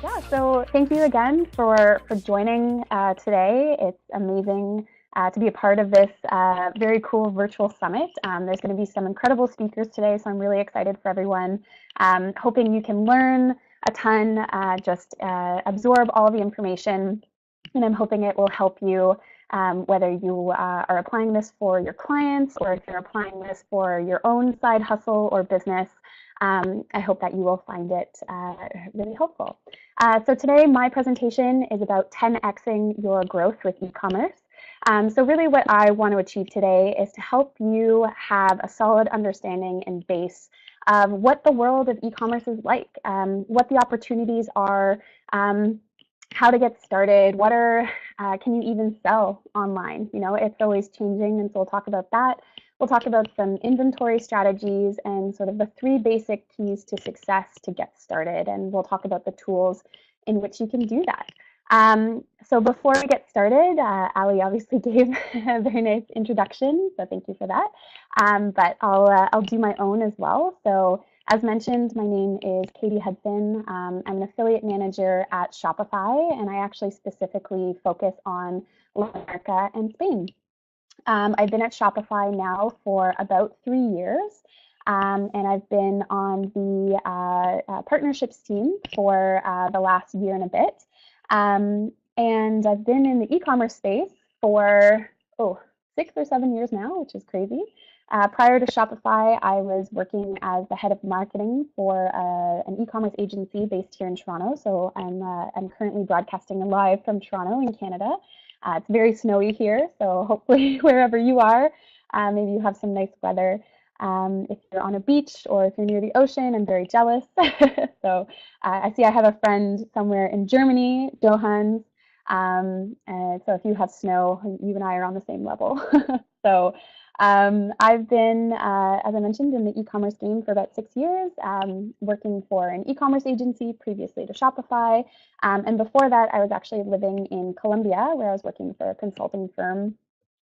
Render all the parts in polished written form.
Yeah, so thank you again for joining today. It's amazing to be a part of this very cool virtual summit. There's going to be some incredible speakers today, so I'm really excited for everyone. Hoping you can learn a ton, just absorb all the information, and I'm hoping it will help you whether you are applying this for your clients or if you're applying this for your own side hustle or business. I hope that you will find it really helpful. So today my presentation is about 10xing your growth with e-commerce. So really what I want to achieve today is to help you have a solid understanding and base of what the world of e-commerce is like, what the opportunities are, how to get started, what are, can you even sell online? You know, it's always changing, and so we'll talk about that. We'll talk about some inventory strategies and sort of the 3 basic keys to success to get started. And we'll talk about the tools in which you can do that. So before we get started, Ali obviously gave a very nice introduction, so thank you for that. But I'll do my own as well. So as mentioned, my name is Katie Hudson. I'm an affiliate manager at Shopify, and I actually specifically focus on Latin America and Spain. I've been at Shopify now for about 3 years, and I've been on the partnerships team for the last year and a bit. And I've been in the e-commerce space for 6 or 7 years now, which is crazy. Prior to Shopify, I was working as the head of marketing for an e-commerce agency based here in Toronto. So I'm currently broadcasting live from Toronto in Canada. It's very snowy here, so hopefully wherever you are, maybe you have some nice weather. If you're on a beach or if you're near the ocean, I'm very jealous. So I see I have a friend somewhere in Germany, Johannes. And so if you have snow, you and I are on the same level. So I've been, as I mentioned, in the e-commerce game for about 6 years, working for an e-commerce agency previously to Shopify. And before that, I was actually living in Colombia, where I was working for a consulting firm,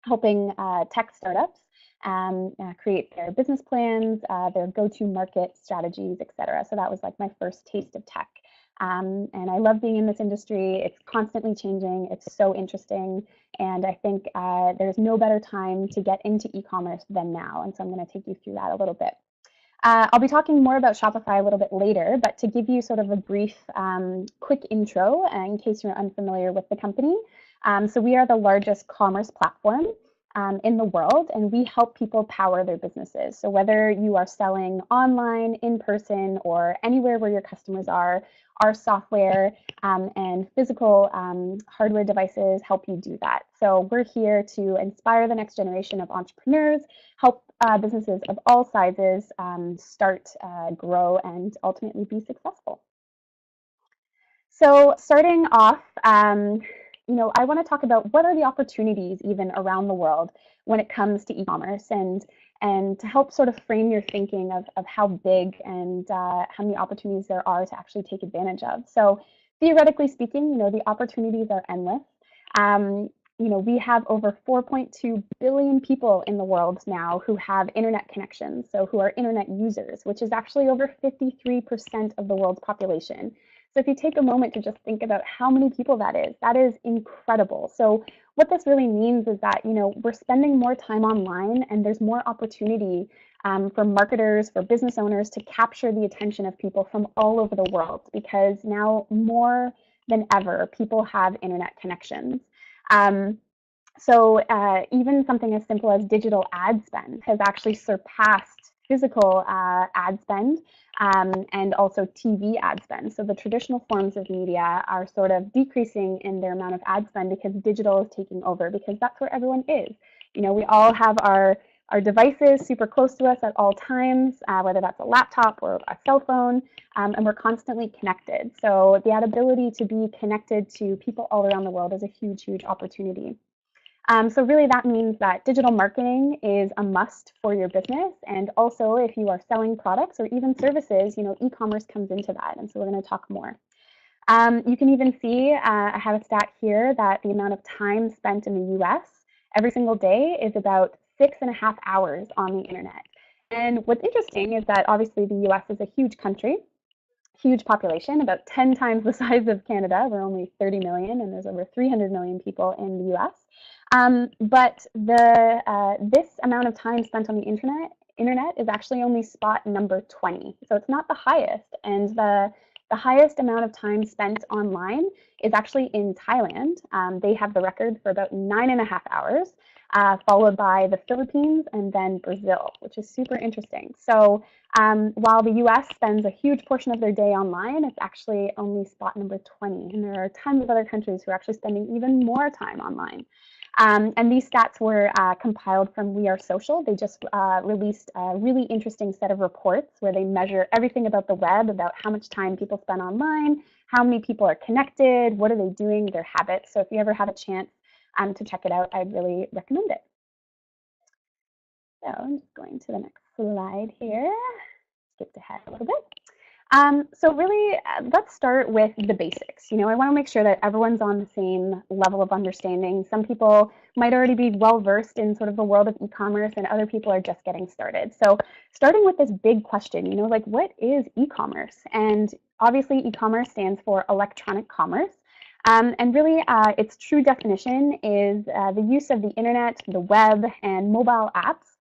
helping tech startups create their business plans, their go-to market strategies, etc. So that was like my first taste of tech. And I love being in this industry. It's constantly changing. It's so interesting. And I think there's no better time to get into e-commerce than now. And so I'm going to take you through that a little bit. I'll be talking more about Shopify a little bit later, but to give you sort of a brief, quick intro, in case you're unfamiliar with the company. So we are the largest commerce platform in the world, and we help people power their businesses. So whether you are selling online, in person, or anywhere where your customers are, our software and physical hardware devices help you do that. So we're here to inspire the next generation of entrepreneurs, help businesses of all sizes start, grow, and ultimately be successful. So starting off, I want to talk about what are the opportunities even around the world when it comes to e-commerce, and to help sort of frame your thinking of how big and how many opportunities there are to actually take advantage of. So theoretically speaking, the opportunities are endless. We have over 4.2 billion people in the world now who have internet connections, so who are internet users, which is actually over 53% of the world's population. So if you take a moment to just think about how many people that is incredible. So what this really means is that, we're spending more time online, and there's more opportunity for marketers, for business owners to capture the attention of people from all over the world, because now more than ever, people have internet connections. So even something as simple as digital ad spend has actually surpassed physical ad spend, and also TV ad spend. So the traditional forms of media are sort of decreasing in their amount of ad spend because digital is taking over, because that's where everyone is. We all have our devices super close to us at all times, whether that's a laptop or a cell phone, and we're constantly connected. So the ability to be connected to people all around the world is a huge, huge opportunity. So really that means that digital marketing is a must for your business. And also if you are selling products or even services, e-commerce comes into that. And so we're going to talk more. You can even see, I have a stat here that the amount of time spent in the US every single day is about 6.5 hours on the internet. And what's interesting is that obviously the US is a huge country. huge population, about 10 times the size of Canada. We're only 30 million, and there's over 300 million people in the US. But this amount of time spent on the internet is actually only spot number 20. So it's not the highest. And the highest amount of time spent online is actually in Thailand. They have the record for about 9.5 hours, followed by the Philippines and then Brazil, which is super interesting. So while the US spends a huge portion of their day online, it's actually only spot number 20. And there are tons of other countries who are actually spending even more time online. And these stats were compiled from We Are Social. They just released a really interesting set of reports where they measure everything about the web, about how much time people spend online, how many people are connected, what are they doing, their habits. So if you ever have a chance to check it out, I'd really recommend it. So I'm just going to the next slide here. Skipped ahead a little bit. So really, let's start with the basics. I want to make sure that everyone's on the same level of understanding. Some people might already be well versed in sort of the world of e-commerce, and other people are just getting started. So starting with this big question, like, what is e-commerce? And obviously, e-commerce stands for electronic commerce. And really, its true definition is the use of the internet, the web, and mobile apps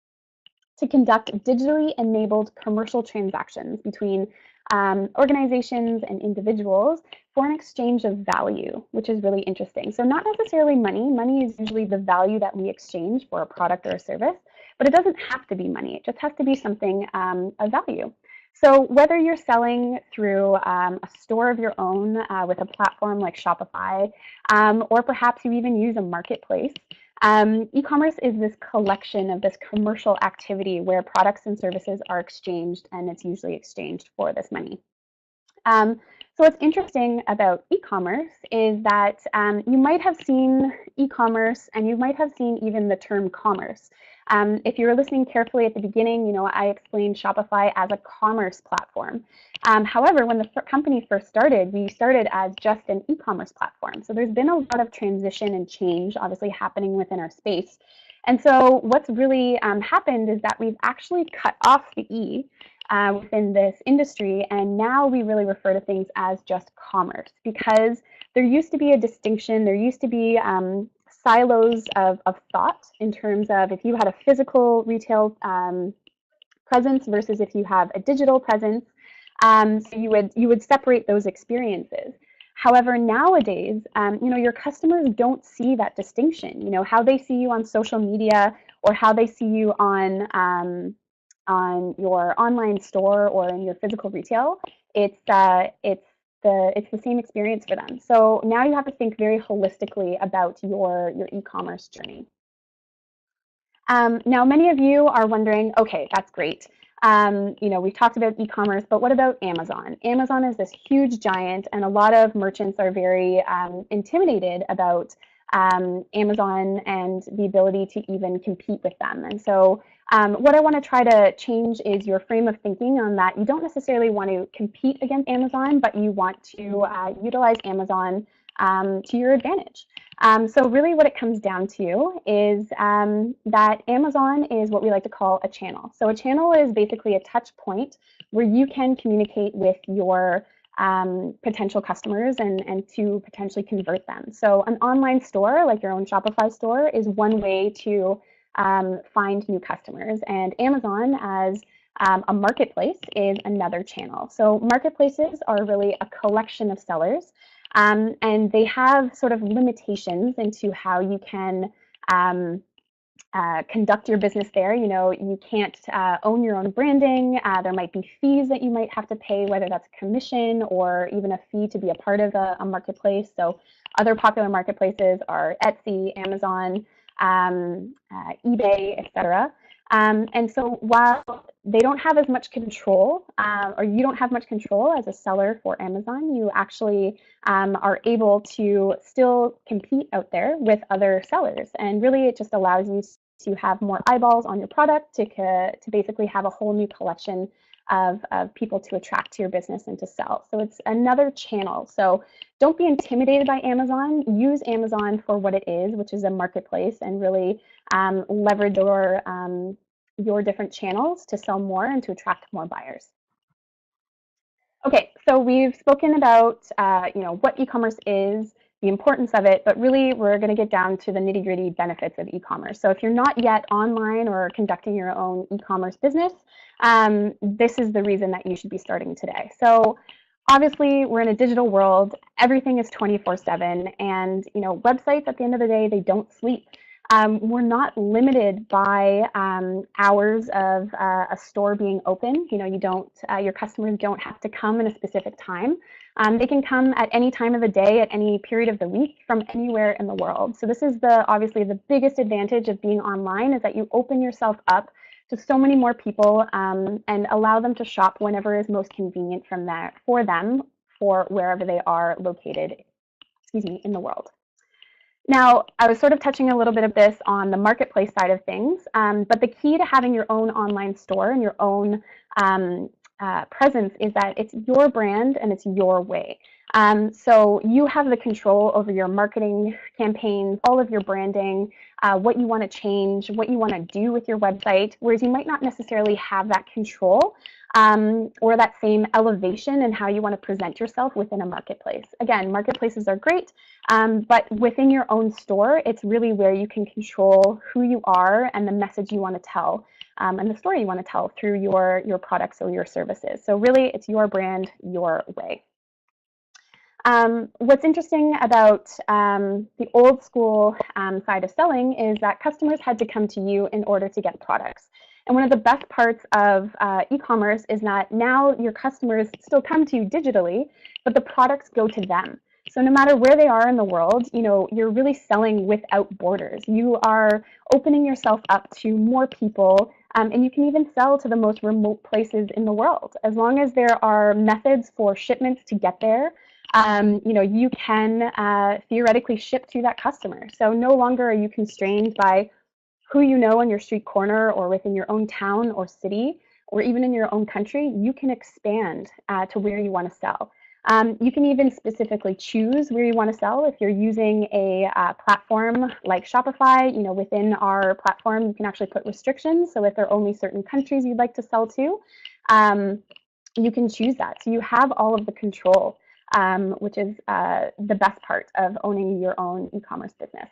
to conduct digitally enabled commercial transactions between organizations and individuals for an exchange of value, which is really interesting. So not necessarily money. Money is usually the value that we exchange for a product or a service, but it doesn't have to be money. It just has to be something of value. So whether you're selling through a store of your own with a platform like Shopify, or perhaps you even use a marketplace, e-commerce is this collection of this commercial activity where products and services are exchanged, and it's usually exchanged for this money. So what's interesting about e-commerce is that you might have seen e-commerce, and you might have seen even the term commerce. If you were listening carefully at the beginning, I explained Shopify as a commerce platform. However, when the company first started, we started as just an e-commerce platform. So there's been a lot of transition and change, obviously, happening within our space. And so what's really happened is that we've actually cut off the E within this industry, and now we really refer to things as just commerce, because there used to be a distinction, there used to be silos of thought in terms of if you had a physical retail presence versus if you have a digital presence. So you would separate those experiences. However, nowadays, your customers don't see that distinction. How they see you on social media or how they see you on your online store or in your physical retail, it's the same experience for them. So now you have to think very holistically about your e-commerce journey. Now, many of you are wondering, okay, that's great. We've talked about e-commerce, but what about Amazon? Amazon is this huge giant, and a lot of merchants are very intimidated about Amazon and the ability to even compete with them. And so what I want to try to change is your frame of thinking on that. You don't necessarily want to compete against Amazon, but you want to utilize Amazon to your advantage. So really what it comes down to is that Amazon is what we like to call a channel. So a channel is basically a touch point where you can communicate with your potential customers and to potentially convert them. So an online store, like your own Shopify store, is one way to find new customers. And Amazon as a marketplace is another channel. So marketplaces are really a collection of sellers. And they have sort of limitations into how you can conduct your business there. You can't own your own branding. There might be fees that you might have to pay, whether that's commission or even a fee to be a part of a marketplace. So other popular marketplaces are Etsy, Amazon, eBay, etc. And so while they don't have as much control, or you don't have much control as a seller for Amazon, you actually are able to still compete out there with other sellers. And really, it just allows you to have more eyeballs on your product, to basically have a whole new collection of people to attract to your business and to sell. So it's another channel. So don't be intimidated by Amazon. Use Amazon for what it is, which is a marketplace, and really leverage your different channels to sell more and to attract more buyers. Okay, so we've spoken about what e-commerce is, the importance of it, but really we're going to get down to the nitty-gritty benefits of e-commerce. So if you're not yet online or conducting your own e-commerce business, this is the reason that you should be starting today. So obviously we're in a digital world, everything is 24/7, and websites at the end of the day, they don't sleep. We're not limited by hours of a store being open. You don't, your customers don't have to come in a specific time. They can come at any time of the day, at any period of the week, from anywhere in the world. So this is obviously the biggest advantage of being online, is that you open yourself up to so many more people and allow them to shop whenever is most convenient for them, for wherever they are located, in the world. Now, I was sort of touching a little bit of this on the marketplace side of things, but the key to having your own online store and your own presence is that it's your brand and it's your way. So you have the control over your marketing campaigns, all of your branding, what you want to change, what you want to do with your website, whereas you might not necessarily have that control or that same elevation in how you want to present yourself within a marketplace. Again, marketplaces are great, but within your own store, it's really where you can control who you are and the message you want to tell and the story you want to tell through your products or your services. So really, it's your brand, your way. What's interesting about the old school side of selling is that customers had to come to you in order to get products. And one of the best parts of e-commerce is that now your customers still come to you digitally, but the products go to them. So no matter where they are in the world, you're really selling without borders. You are opening yourself up to more people, and you can even sell to the most remote places in the world. As long as there are methods for shipments to get there, you can theoretically ship to that customer. So no longer are you constrained by who you know on your street corner or within your own town or city, or even in your own country. You can expand to where you want to sell. You can even specifically choose where you want to sell. If you're using a platform like Shopify, within our platform, you can actually put restrictions. So if there are only certain countries you'd like to sell to, you can choose that. So you have all of the control, which is the best part of owning your own e-commerce business.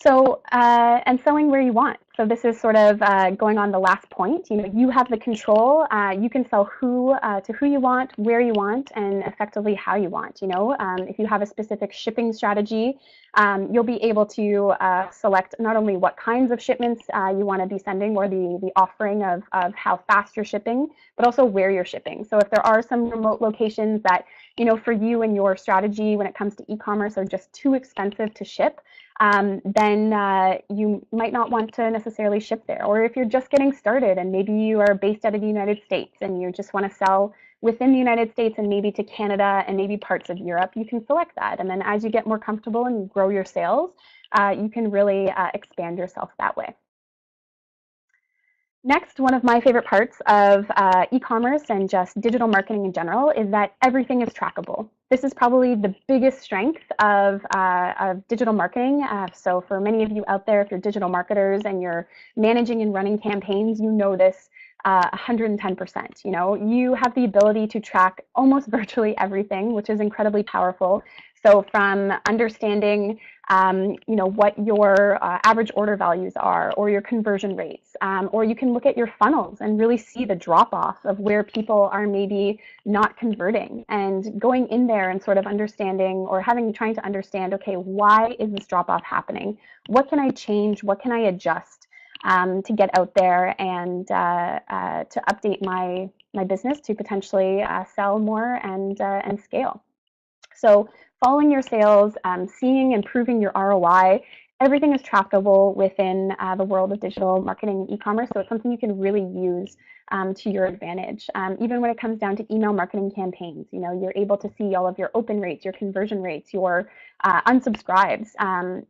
So, and selling where you want. So this is sort of going on the last point. You have the control. You can sell to who you want, where you want, and effectively how you want. If you have a specific shipping strategy, you'll be able to select not only what kinds of shipments you want to be sending, or the offering of how fast you're shipping, but also where you're shipping. So if there are some remote locations that, for you and your strategy when it comes to e-commerce are just too expensive to ship, then you might not want to necessarily ship there. Or if you're just getting started and maybe you are based out of the United States and you just want to sell within the United States and maybe to Canada and maybe parts of Europe, you can select that. And then as you get more comfortable and you grow your sales, you can really expand yourself that way. Next, one of my favorite parts of e-commerce and just digital marketing in general is that everything is trackable. This is probably the biggest strength of digital marketing. So for many of you out there, if you're digital marketers and you're managing and running campaigns, you know this 110%. You have the ability to track almost virtually everything, which is incredibly powerful. So from understanding what your average order values are, or your conversion rates, or you can look at your funnels and really see the drop off of where people are maybe not converting, and going in there and sort of understanding or trying to understand, okay, why is this drop off happening? What can I change? What can I adjust to get out there and to update my business to potentially sell more and scale? So following your sales, seeing and proving your ROI, everything is trackable within the world of digital marketing and e-commerce. So it's something you can really use to your advantage. Even when it comes down to email marketing campaigns, you're able to see all of your open rates, your conversion rates, your unsubscribes.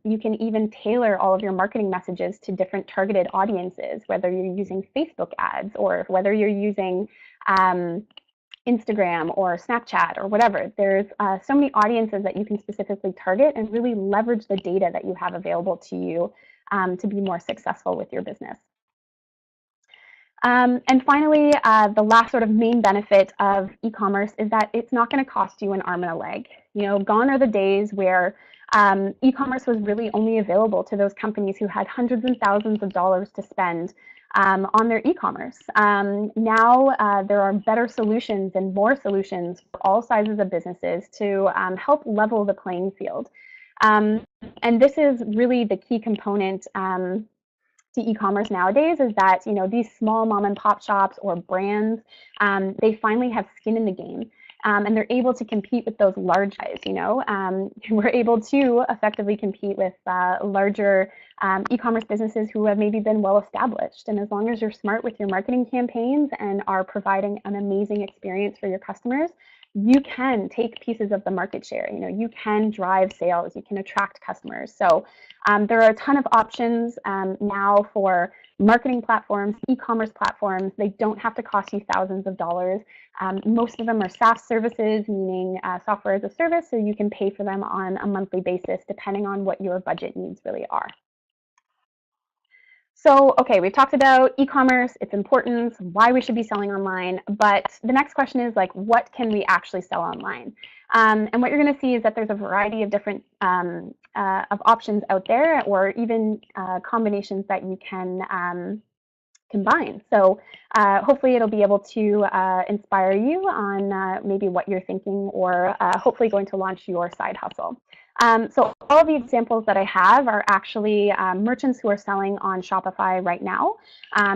You can even tailor all of your marketing messages to different targeted audiences, whether you're using Facebook ads or whether you're using Instagram or Snapchat or whatever. There's so many audiences that you can specifically target and really leverage the data that you have available to you to be more successful with your business. And finally, the last sort of main benefit of e-commerce is that it's not going to cost you an arm and a leg. Gone are the days where e-commerce was really only available to those companies who had hundreds and thousands of dollars to spend on their e-commerce. Now there are better solutions and more solutions for all sizes of businesses to help level the playing field. And this is really the key component to e-commerce nowadays, is that these small mom and pop shops or brands, they finally have skin in the game, and they're able to compete with those large guys. We're able to effectively compete with larger e-commerce businesses who have maybe been well established. And as long as you're smart with your marketing campaigns and are providing an amazing experience for your customers, you can take pieces of the market share. You can drive sales, you can attract customers. So there are a ton of options now for marketing platforms, e-commerce platforms. They don't have to cost you thousands of dollars. Most of them are SaaS services, meaning software as a service, so you can pay for them on a monthly basis depending on what your budget needs really are. So, okay, we've talked about e-commerce, its importance, why we should be selling online, but the next question is what can we actually sell online? And what you're going to see is that there's a variety of different of options out there, or even combinations that you can combine. So hopefully it'll be able to inspire you on maybe what you're thinking, or hopefully going to launch your side hustle. So all of the examples that I have are actually merchants who are selling on Shopify right now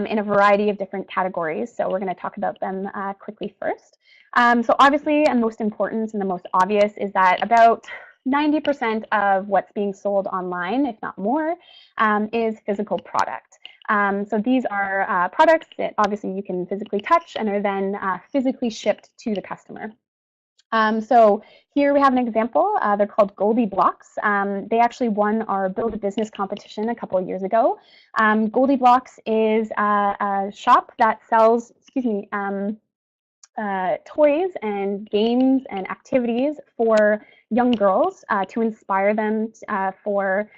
in a variety of different categories. So we're going to talk about them quickly first. So obviously, and most important and the most obvious, is that about 90% of what's being sold online, if not more, is physical product. So these are products that obviously you can physically touch and are then physically shipped to the customer. So here we have an example. They're called Goldie Blocks. They actually won our Build a Business competition a couple of years ago. Goldie Blocks is a shop that sells, toys and games and activities for young girls to inspire them for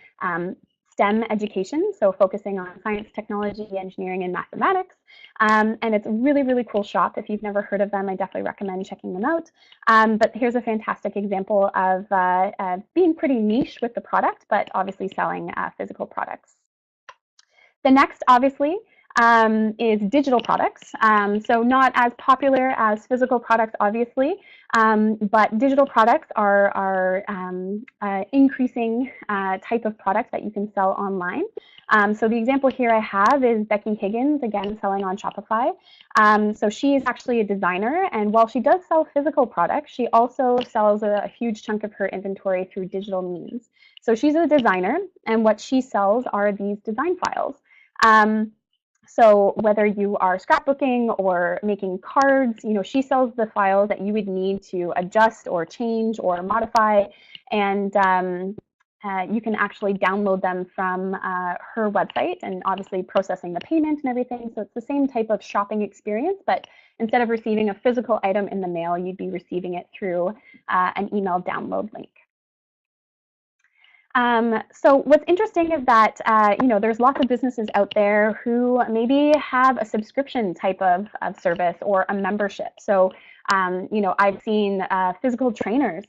STEM education, so focusing on science, technology, engineering, and mathematics. And it's a really, really cool shop. If you've never heard of them, I definitely recommend checking them out. But here's a fantastic example of being pretty niche with the product, but obviously selling physical products. The next, obviously, is digital products. So not as popular as physical products, obviously, but digital products are increasing type of product that you can sell online. So the example here I have is Becky Higgins, again, selling on Shopify. So she is actually a designer, and while she does sell physical products, she also sells a huge chunk of her inventory through digital means. So she's a designer, and what she sells are these design files. So whether you are scrapbooking or making cards, she sells the files that you would need to adjust or change or modify, and you can actually download them from her website, and obviously processing the payment and everything. So it's the same type of shopping experience, but instead of receiving a physical item in the mail, you'd be receiving it through an email download link. So what's interesting is that, there's lots of businesses out there who maybe have a subscription type of service or a membership. So, I've seen physical trainers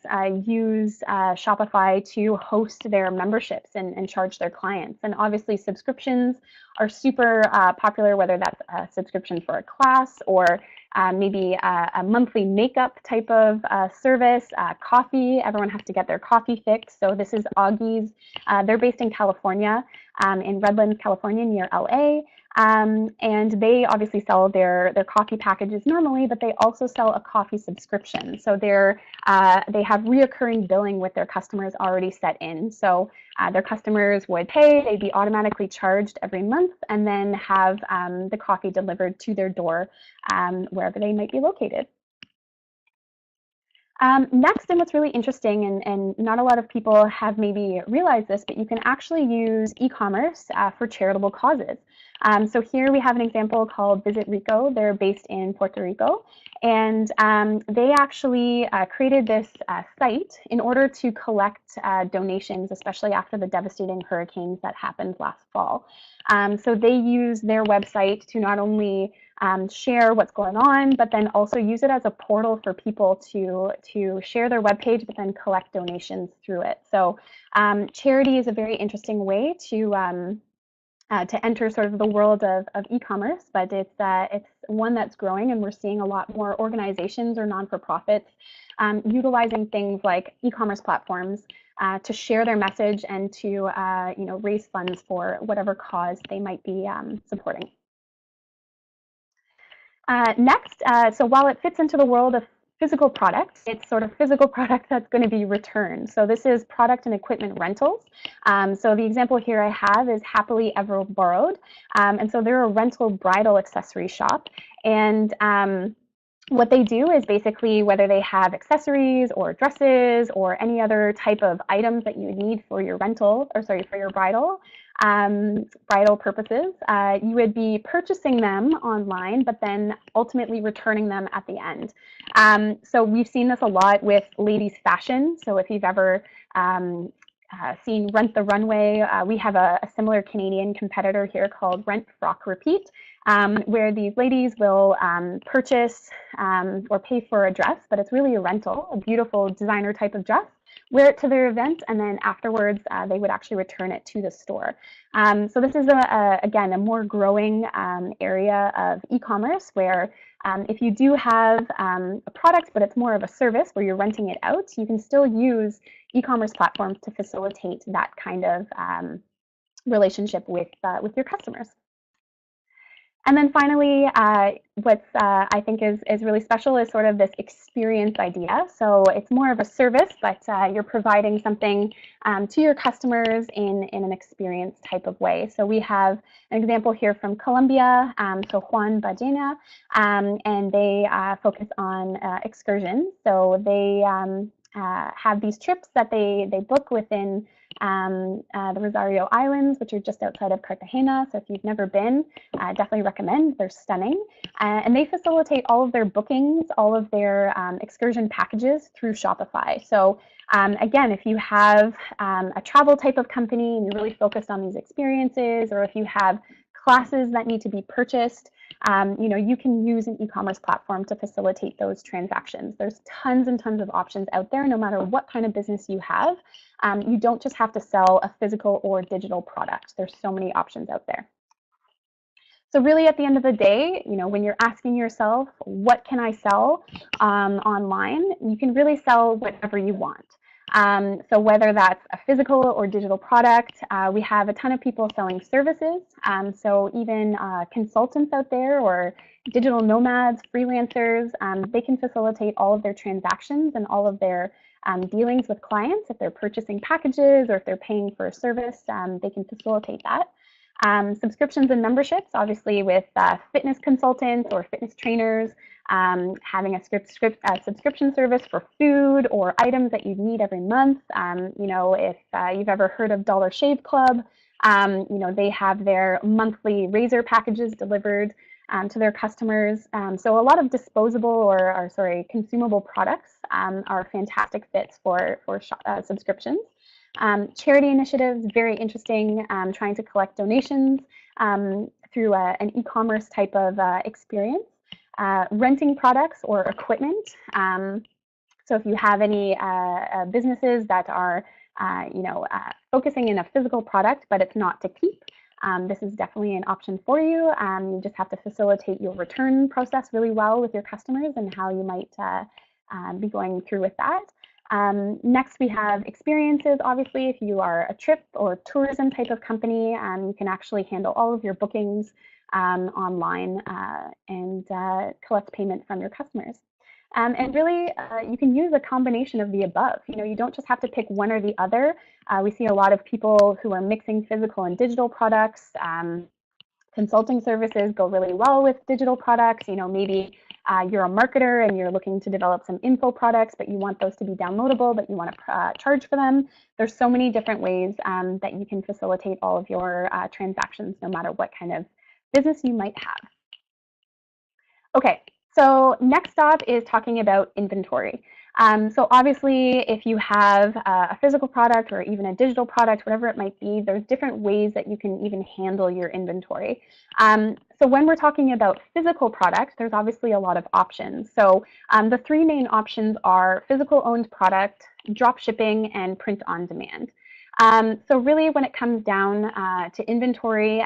use Shopify to host their memberships and charge their clients. And obviously subscriptions are super popular, whether that's a subscription for a class or maybe a monthly makeup type of service. Coffee, everyone has to get their coffee fixed. So this is Augie's. They're based in California, in Redlands, California, near LA. And they obviously sell their coffee packages normally, but they also sell a coffee subscription. So they have reoccurring billing with their customers already set in. So their customers would pay, they'd be automatically charged every month, and then have the coffee delivered to their door wherever they might be located. Next, and what's really interesting, and not a lot of people have maybe realized this, but you can actually use e-commerce for charitable causes. So here we have an example called Visit Rico. They're based in Puerto Rico, and they actually created this site in order to collect donations, especially after the devastating hurricanes that happened last fall. So they use their website to not only share what's going on, but then also use it as a portal for people to share their webpage, but then collect donations through it. So charity is a very interesting way to enter sort of the world of e-commerce, but it's one that's growing, and we're seeing a lot more organizations or non-for-profits utilizing things like e-commerce platforms to share their message and to raise funds for whatever cause they might be supporting. Next, so while it fits into the world of physical products, it's sort of physical product that's going to be returned. So this is product and equipment rentals. So the example here I have is Happily Ever Borrowed. And so they're a rental bridal accessory shop. And what they do is basically, whether they have accessories or dresses or any other type of items that you need for your rental, or sorry, for your bridal purposes, you would be purchasing them online, but then ultimately returning them at the end. So we've seen this a lot with ladies' fashion. So if you've ever seen Rent the Runway, we have a similar Canadian competitor here called Rent Frock Repeat, where these ladies will purchase or pay for a dress, but it's really a rental, a beautiful designer type of dress, wear it to their event, and then afterwards they would actually return it to the store. So this is, again, a more growing area of e-commerce, where if you do have a product, but it's more of a service where you're renting it out, you can still use e-commerce platforms to facilitate that kind of relationship with your customers. And then finally, what's I think is really special is sort of this experience idea. So it's more of a service, but you're providing something to your customers in an experience type of way. So we have an example here from Colombia, so Juan Ballena, and they focus on excursions. So they have these trips that they book within the Rosario Islands, which are just outside of Cartagena. So if you've never been, definitely recommend. They're stunning. And they facilitate all of their bookings, all of their excursion packages through Shopify. So again, if you have a travel type of company and you're really focused on these experiences, or if you have classes that need to be purchased, you can use an e-commerce platform to facilitate those transactions. There's tons and tons of options out there, no matter what kind of business you have. You don't just have to sell a physical or digital product. There's so many options out there. So really, at the end of the day, when you're asking yourself, what can I sell online, you can really sell whatever you want. So whether that's a physical or digital product, we have a ton of people selling services. So even consultants out there, or digital nomads, freelancers, they can facilitate all of their transactions and all of their dealings with clients. If they're purchasing packages or if they're paying for a service, they can facilitate that. Subscriptions and memberships, obviously with fitness consultants or fitness trainers, having a subscription service for food or items that you need every month. If you've ever heard of Dollar Shave Club, they have their monthly razor packages delivered to their customers. So a lot of disposable or consumable products are fantastic fits for subscriptions. Charity initiatives, very interesting, trying to collect donations through an e-commerce type of experience. Renting products or equipment. So if you have any businesses that are focusing in a physical product, but it's not to keep, this is definitely an option for you. You just have to facilitate your return process really well with your customers and how you might be going through with that. Next, we have experiences. Obviously, if you are a trip or tourism type of company, you can actually handle all of your bookings online and collect payment from your customers. And really, you can use a combination of the above. You don't just have to pick one or the other. We see a lot of people who are mixing physical and digital products. Consulting services go really well with digital products. Maybe you're a marketer and you're looking to develop some info products, but you want those to be downloadable, but you want to charge for them. There's so many different ways that you can facilitate all of your transactions, no matter what kind of business you might have. Okay, so next stop is talking about inventory. So obviously, if you have a physical product or even a digital product, whatever it might be, there's different ways that you can even handle your inventory. So So when we're talking about physical product, there's obviously a lot of options. So the three main options are physical owned product, drop shipping, and print on demand. So really when it comes down to inventory,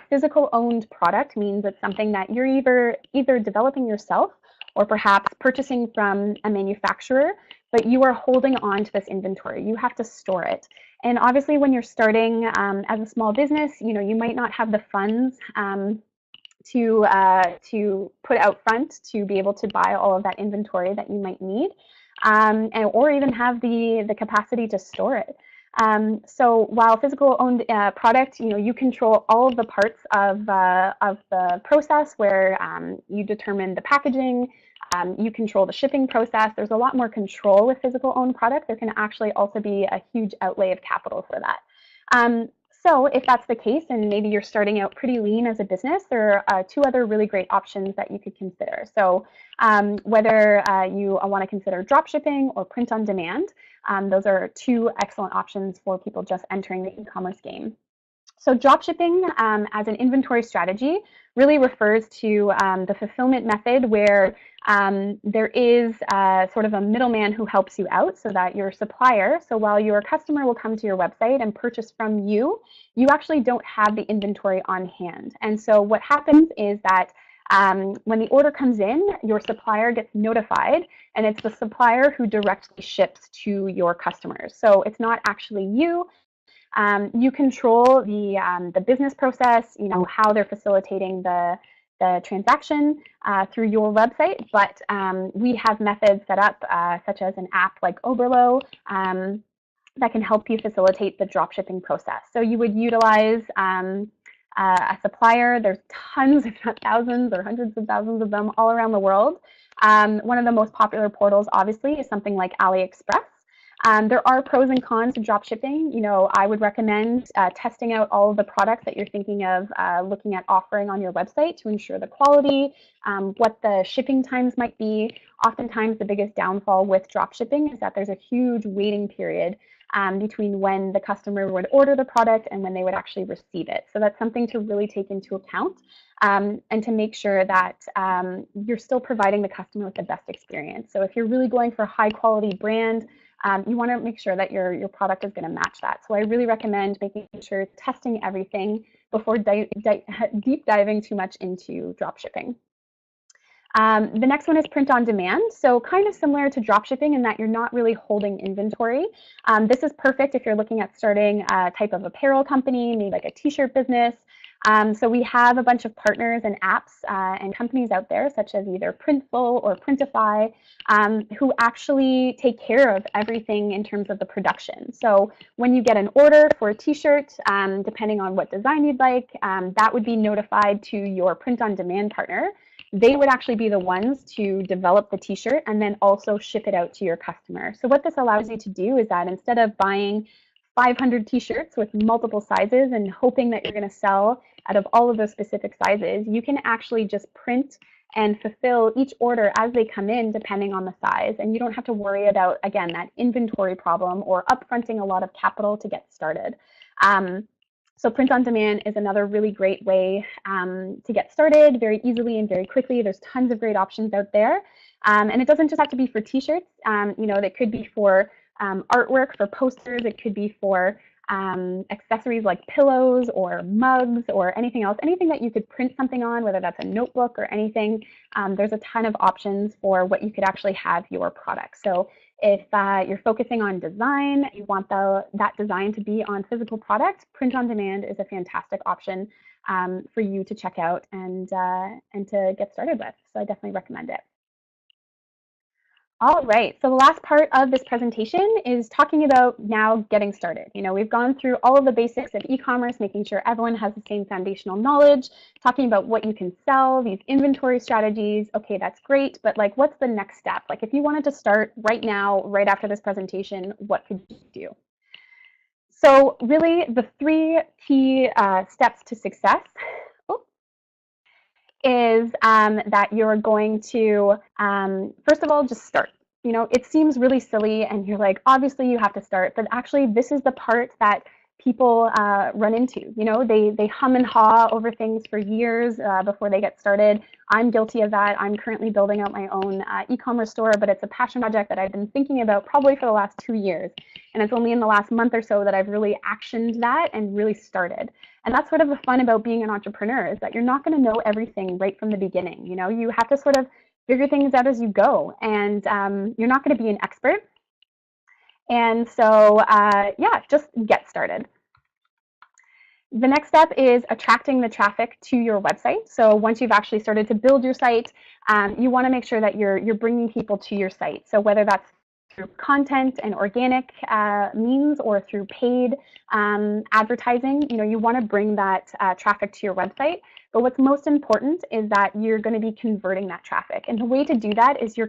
physical owned product means it's something that you're either developing yourself or perhaps purchasing from a manufacturer, but you are holding on to this inventory. You have to store it. And obviously when you're starting as a small business, you might not have the funds to put out front to be able to buy all of that inventory that you might need, or even have the capacity to store it. So while physical owned product, you control all of the parts of the process where you determine the packaging, you control the shipping process. There's a lot more control with physical owned product. There can actually also be a huge outlay of capital for that. So if that's the case, and maybe you're starting out pretty lean as a business, there are two other really great options that you could consider. So whether you want to consider drop shipping or print on demand, those are two excellent options for people just entering the e-commerce game. So drop shipping as an inventory strategy really refers to the fulfillment method where there is sort of a middleman who helps you out so that your supplier, so while your customer will come to your website and purchase from you, you actually don't have the inventory on hand. And so what happens is that when the order comes in, your supplier gets notified, and it's the supplier who directly ships to your customers. So it's not actually you. You control the business process, how they're facilitating the transaction through your website, but we have methods set up such as an app like Oberlo that can help you facilitate the drop shipping process. So you would utilize a supplier. There's tons, if not thousands or hundreds of thousands of them all around the world. One of the most popular portals, obviously, is something like AliExpress. There are pros and cons to drop shipping. I would recommend testing out all of the products that you're thinking of looking at offering on your website to ensure the quality, what the shipping times might be. Oftentimes, the biggest downfall with drop shipping is that there's a huge waiting period between when the customer would order the product and when they would actually receive it. So that's something to really take into account and to make sure that you're still providing the customer with the best experience. So if you're really going for a high quality brand, you want to make sure that your product is going to match that. So I really recommend making sure testing everything before deep diving too much into drop shipping. The next one is print on demand. So kind of similar to drop shipping in that you're not really holding inventory. This is perfect if you're looking at starting a type of apparel company, maybe like a t-shirt business. So we have a bunch of partners and apps and companies out there, such as either Printful or Printify, who actually take care of everything in terms of the production. So when you get an order for a t-shirt, depending on what design you'd like, that would be notified to your print on demand partner. They would actually be the ones to develop the t-shirt and then also ship it out to your customer. So what this allows you to do is that instead of buying 500 t-shirts with multiple sizes and hoping that you're going to sell out of all of those specific sizes, you can actually just print and fulfill each order as they come in depending on the size. And you don't have to worry about, again, that inventory problem or upfronting a lot of capital to get started. So print on demand is another really great way to get started very easily and very quickly. There's tons of great options out there. And it doesn't just have to be for t-shirts. That could be for artwork, for posters. It could be for accessories like pillows or mugs or anything else, anything that you could print something on, whether that's a notebook or anything. There's a ton of options for what you could actually have your product. So if you're focusing on design, you want that design to be on physical product, print on demand is a fantastic option for you to check out and to get started with. So I definitely recommend it. All right, so the last part of this presentation is talking about now getting started. We've gone through all of the basics of e-commerce, making sure everyone has the same foundational knowledge, talking about what you can sell, these inventory strategies. Okay, that's great, but what's the next step? If you wanted to start right now, right after this presentation, what could you do? So really the three key steps to success is that you're going to, first of all, just start. It seems really silly and you're like, obviously you have to start, but actually this is the part that people run into. You know, they hum and haw over things for years before they get started. I'm guilty of that. I'm currently building out my own e-commerce store, but it's a passion project that I've been thinking about probably for the last 2 years. And it's only in the last month or so that I've really actioned that and really started. And that's sort of the fun about being an entrepreneur, is that you're not going to know everything right from the beginning. You know, you have to sort of figure things out as you go, and you're not going to be an expert. And so, yeah, just get started. The next step is attracting the traffic to your website. So once you've actually started to build your site, you want to make sure that you're bringing people to your site. So whether that's through content and organic means or through paid advertising, you know, you want to bring that traffic to your website. But what's most important is that you're going to be converting that traffic. And the way to do that is your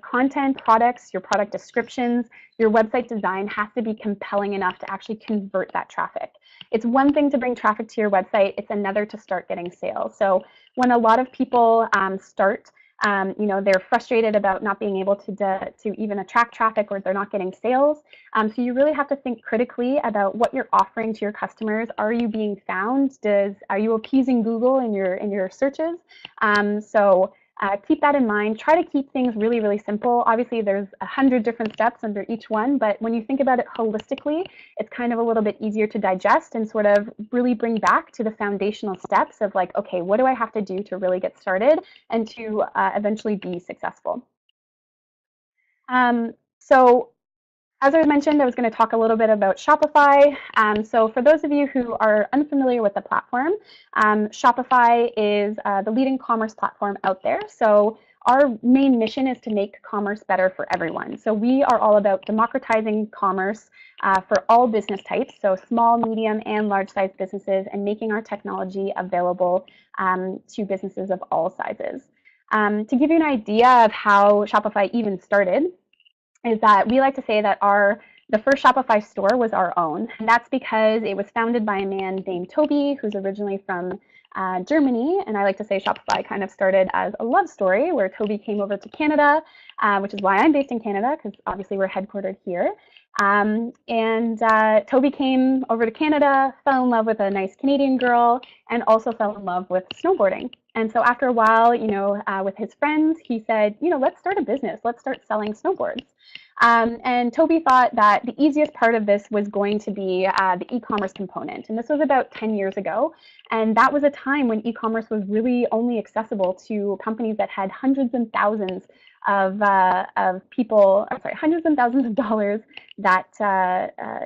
content, products, your product descriptions, your website design has to be compelling enough to actually convert that traffic. It's one thing to bring traffic to your website, it's another to start getting sales. So when a lot of people start, you know, they're frustrated about not being able to even attract traffic, or they're not getting sales. So you really have to think critically about what you're offering to your customers. Are you being found? Are you appeasing Google in your searches? So keep that in mind. Try to keep things really, really simple. Obviously, there's 100 different steps under each one, but when you think about it holistically, it's kind of a little bit easier to digest and sort of really bring back to the foundational steps of like, okay, what do I have to do to really get started and to eventually be successful? So as I mentioned, I was going to talk a little bit about Shopify. So for those of you who are unfamiliar with the platform, Shopify is the leading commerce platform out there. So our main mission is to make commerce better for everyone. So we are all about democratizing commerce for all business types, so small, medium, and large-sized businesses, and making our technology available to businesses of all sizes. To give you an idea of how Shopify even started, is that we like to say that the first Shopify store was our own. And that's because it was founded by a man named Toby, who's originally from Germany. And I like to say Shopify kind of started as a love story where Toby came over to Canada, which is why I'm based in Canada, because obviously we're headquartered here. Toby came over to Canada, fell in love with a nice Canadian girl, and also fell in love with snowboarding. And so after a while, you know, with his friends, he said, you know, let's start a business. Let's start selling snowboards. And Toby thought that the easiest part of this was going to be the e-commerce component. And this was about 10 years ago. And that was a time when e-commerce was really only accessible to companies that had hundreds and thousands of people, hundreds and thousands of dollars that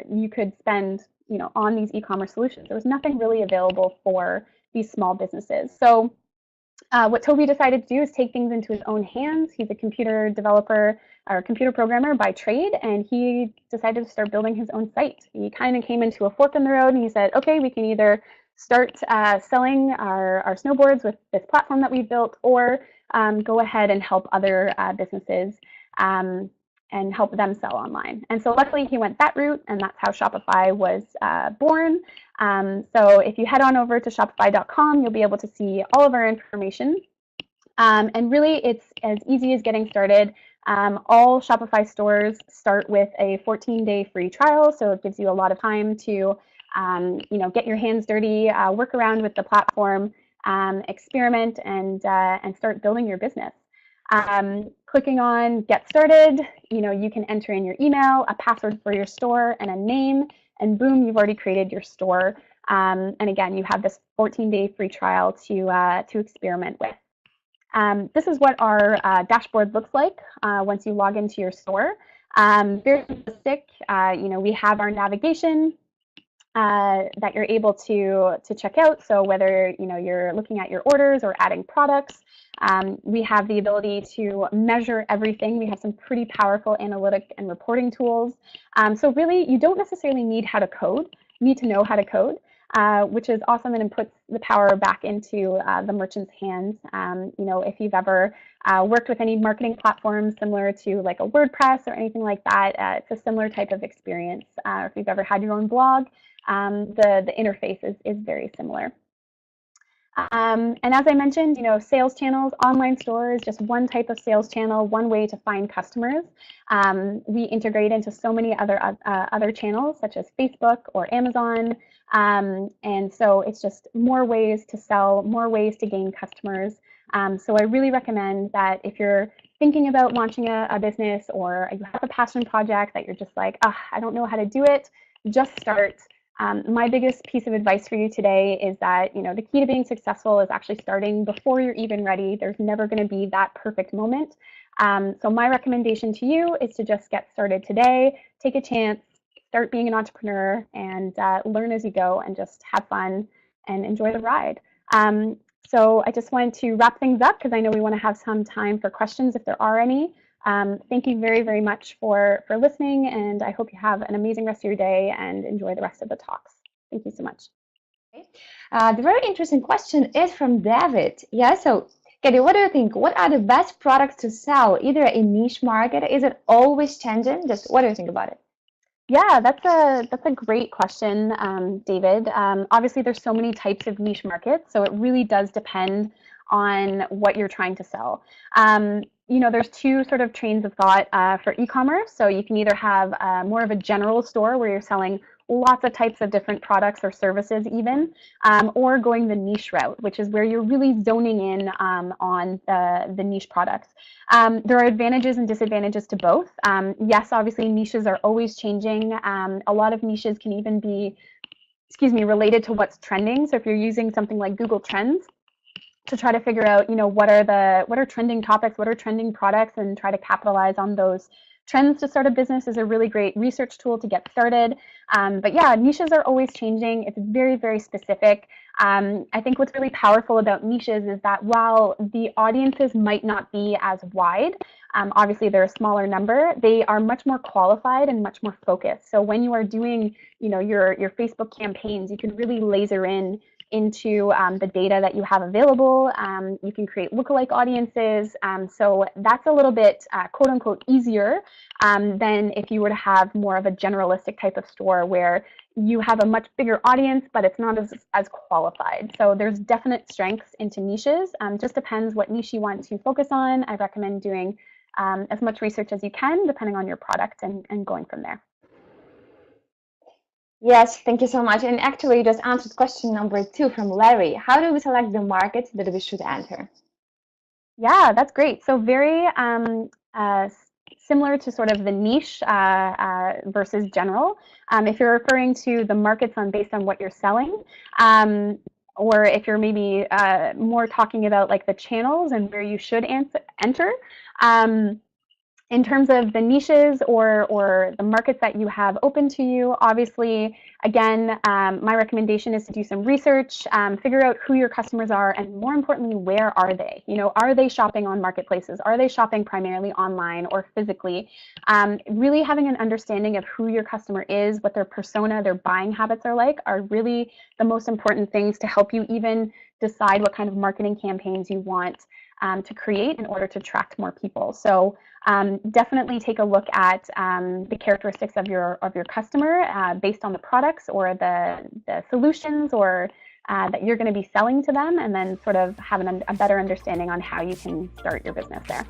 you could spend, you know, on these e-commerce solutions. There was nothing really available for these small businesses. So what Toby decided to do is take things into his own hands. He's a computer developer or computer programmer by trade, and he decided to start building his own site. He kind of came into a fork in the road, and he said, okay, we can either start selling our snowboards with this platform that we built, or go ahead and help other businesses and help them sell online. And so luckily he went that route, and that's how Shopify was born. So if you head on over to shopify.com, you'll be able to see all of our information. And really, it's as easy as getting started. All Shopify stores start with a 14-day free trial, so it gives you a lot of time to you know, get your hands dirty, work around with the platform, experiment, and start building your business. Clicking on Get Started, you know, you can enter in your email, a password for your store, and a name, and boom, you've already created your store. And again, you have this 14-day free trial to experiment with. This is what our dashboard looks like once you log into your store. Very simplistic. You know, we have our navigation that you're able to check out. So whether, you know, you're looking at your orders or adding products, we have the ability to measure everything. We have some pretty powerful analytic and reporting tools. So really, you don't necessarily need how to code. You need to know how to code, which is awesome, and it puts the power back into the merchant's hands. You know, if you've ever worked with any marketing platforms similar to like a WordPress or anything like that, it's a similar type of experience. If you've ever had your own blog, the interface is very similar. And as I mentioned, sales channels, online stores, just one type of sales channel, one way to find customers. We integrate into so many other channels, such as Facebook or Amazon. And so it's just more ways to sell, more ways to gain customers. So I really recommend that if you're thinking about launching a business, or you have a passion project that you're just like, I don't know how to do it, just start. My biggest piece of advice for you today is that, the key to being successful is actually starting before you're even ready. There's never going to be that perfect moment. So my recommendation to you is to just get started today, take a chance, start being an entrepreneur, and learn as you go, and just have fun and enjoy the ride. So I just wanted to wrap things up because I know we want to have some time for questions if there are any. Thank you very, very much for listening, and I hope you have an amazing rest of your day and enjoy the rest of the talks. Thank you so much. The very interesting question is from David. Yeah, so Katie, what do you think? What are the best products to sell, either in niche market? Is it always changing? Just what do you think about it? Yeah, that's a great question, David. Obviously, there's so many types of niche markets, so it really does depend on what you're trying to sell. There's two sort of trains of thought for e-commerce. So you can either have more of a general store where you're selling lots of types of different products or services even, or going the niche route, which is where you're really zoning in on the niche products. There are advantages and disadvantages to both. Yes, obviously niches are always changing. A lot of niches can even be, related to what's trending. So if you're using something like Google Trends to try to figure out, what are trending topics, what are trending products, and try to capitalize on those trends to start a business is a really great research tool to get started. But yeah, niches are always changing. It's very, very specific. I think what's really powerful about niches is that while the audiences might not be as wide, obviously they're a smaller number, they are much more qualified and much more focused. So when you are doing, your Facebook campaigns, you can really laser in into the data that you have available. You can create lookalike audiences. So that's a little bit quote unquote easier than if you were to have more of a generalistic type of store where you have a much bigger audience, but it's not as qualified. So there's definite strengths into niches. Just depends what niche you want to focus on. I recommend doing as much research as you can, depending on your product, and going from there. Yes, thank you so much. And actually, you just answered question number 2 from Larry. How do we select the market that we should enter? Yeah, that's great. So very similar to sort of the niche versus general. If you're referring to the markets based on what you're selling, or if you're maybe more talking about like the channels and where you should enter, in terms of the niches or the markets that you have open to you, obviously, again, my recommendation is to do some research, figure out who your customers are, and more importantly, where are they? Are they shopping on marketplaces? Are they shopping primarily online or physically? Really having an understanding of who your customer is, what their persona, their buying habits are like, are really the most important things to help you even decide what kind of marketing campaigns you want to create in order to attract more people. So definitely take a look at the characteristics of your customer based on the products or the solutions or that you're going to be selling to them, and then sort of have a better understanding on how you can start your business there.